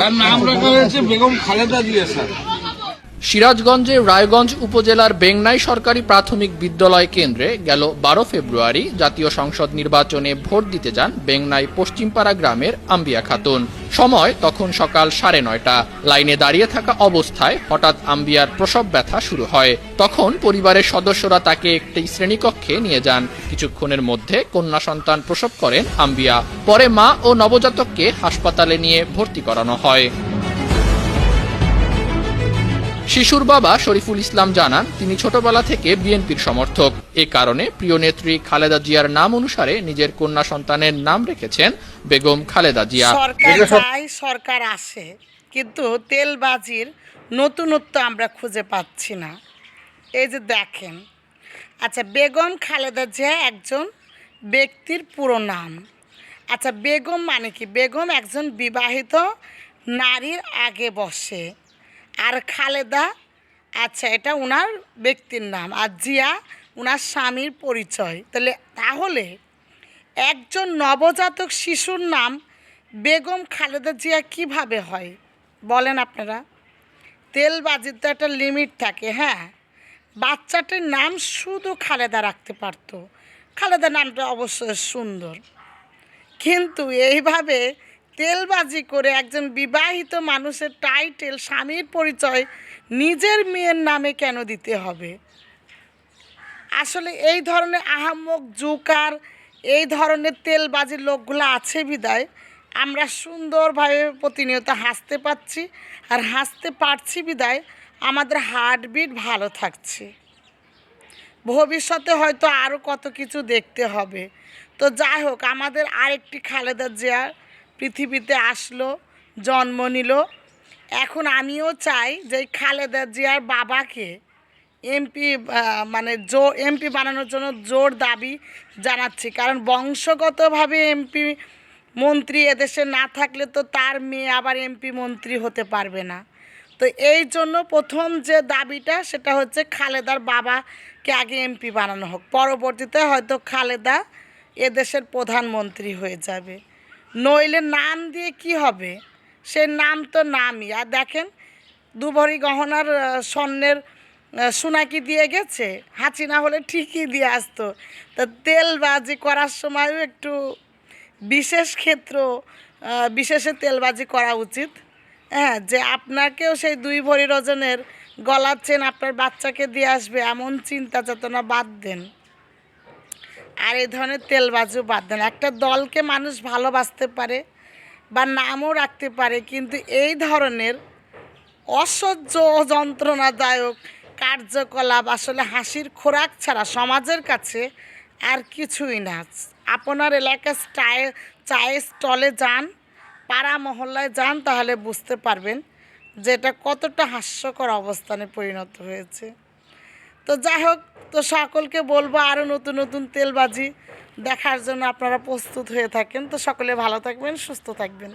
তার নাম রাখা হয়েছে বেগম খালেদা জিয়া স্যার। সিরাজগঞ্জের রায়গঞ্জ উপজেলার বেংনাই সরকারি প্রাথমিক বিদ্যালয় কেন্দ্রে গেল 12 ফেব্রুয়ারি জাতীয় সংসদ নির্বাচনে ভোট দিতে যান বেংনাই পশ্চিমপাড়া গ্রামের আম্বিয়া খাতুন। সময় তখন সকাল 9:30। লাইনে দাঁড়িয়ে থাকা অবস্থায় হঠাৎ আম্বিয়ার প্রসব ব্যথা শুরু হয়। তখন পরিবারের সদস্যরা তাকে একটি শ্রেণীকক্ষে নিয়ে যান। কিছুক্ষণের মধ্যে কন্যা সন্তান প্রসব করেন আম্বিয়া। পরে মা ও নবজাতককে হাসপাতালে নিয়ে ভর্তি করানো হয়। শিশুর বাবা শরীফুল ইসলাম জানান, তিনি ছোটবেলা থেকে বিএনপির সমর্থক। এ কারণে প্রিয় নেত্রী খালেদা জিয়ার নাম অনুসারে নিজের কন্যা সন্তানের নাম রেখেছেন বেগম খালেদা জিয়া। সরকার আসে, কিন্তু তেলবাজির নতুনত্ব আমরা খুঁজে পাচ্ছি না। এই যে দেখেন, আচ্ছা, বেগম খালেদা জিয়া একজন ব্যক্তির পুরো নাম। আচ্ছা, বেগম মানে কি? বেগম একজন বিবাহিত নারীর আগে বসে। আর খালেদা, আচ্ছা, এটা ওনার ব্যক্তির নাম। আর জিয়া ওনার স্বামীর পরিচয়। তাহলে একজন নবজাতক শিশুর নাম বেগম খালেদা জিয়া কিভাবে হয় বলেন আপনারা? তেলবাজির তো একটা লিমিট থাকে। হ্যাঁ, বাচ্চাটির নাম শুধু খালেদা রাখতে পারতো। খালেদা নামটা অবশ্যই সুন্দর, কিন্তু এইভাবে তেলবাজি করে একজন বিবাহিত মানুষের টাইটেল, স্বামীর পরিচয় নিজের মেয়ের নামে কেন দিতে হবে? আসলে এই ধরনের আহাম্মক জুকার, এই ধরনের তেলবাজির লোকগুলো আছে বিদায় আমরা সুন্দরভাবে প্রতিনিয়ত হাসতে পাচ্ছি। আর হাসতে পারছি বিদায় আমাদের হার্টবিট ভালো থাকছে। ভবিষ্যতে হয়তো আরও কত কিছু দেখতে হবে। তো যাই হোক, আমাদের আরেকটি খালেদা জিয়া পৃথিবীতে আসলো, জন্ম নিল। এখন আমিও চাই যে খালেদা জিয়ার বাবাকে এমপি এমপি বানানোর জন্য জোর দাবি জানাচ্ছি। কারণ বংশগতভাবে এমপি মন্ত্রী এদেশে না থাকলে তো তার মেয়ে আবার এমপি মন্ত্রী হতে পারবে না। তো এই জন্য প্রথম যে দাবিটা, সেটা হচ্ছে খালেদার বাবাকে আগে এমপি বানানো হোক। পরবর্তীতে হয়তো খালেদা এদেশের প্রধানমন্ত্রী হয়ে যাবে। নইলে নাম দিয়ে কি হবে? সে নাম তো নামই। আর দেখেন, 2 ভরি গহনার স্বর্ণের সোনাকি দিয়ে গেছে, হাঁচি হলে ঠিকই দিয়ে আসতো। তা তেলবাজি করার সময়ও একটু বিশেষে তেলবাজি করা উচিত। হ্যাঁ, যে আপনাকেও সেই 2 ভরি ওজনের গলার চেন আপনার বাচ্চাকে দিয়ে আসবে, এমন চিন্তা চেতনা বাদ দেন। আর এই ধরনের তেলবাজিও বাদ দেন। একটা দলকে মানুষ ভালোবাসতে পারে বা নামও রাখতে পারে, কিন্তু এই ধরনের অসহ্য যন্ত্রণাদায়ক কার্যকলাপ আসলে হাসির খোরাক ছাড়া সমাজের কাছে আর কিছুই না। আপনার এলাকার চায়ের স্টলে যান, পাড়া মহল্লায় যান, তাহলে বুঝতে পারবেন যে এটা কতটা হাস্যকর অবস্থানে পরিণত হয়েছে। তো যাই হোক, তো সকলকে বলবো আরও নতুন নতুন তেলবাজি দেখার জন্য আপনারা প্রস্তুত হয়ে থাকেন। তো সকলে ভালো থাকবেন, সুস্থ থাকবেন।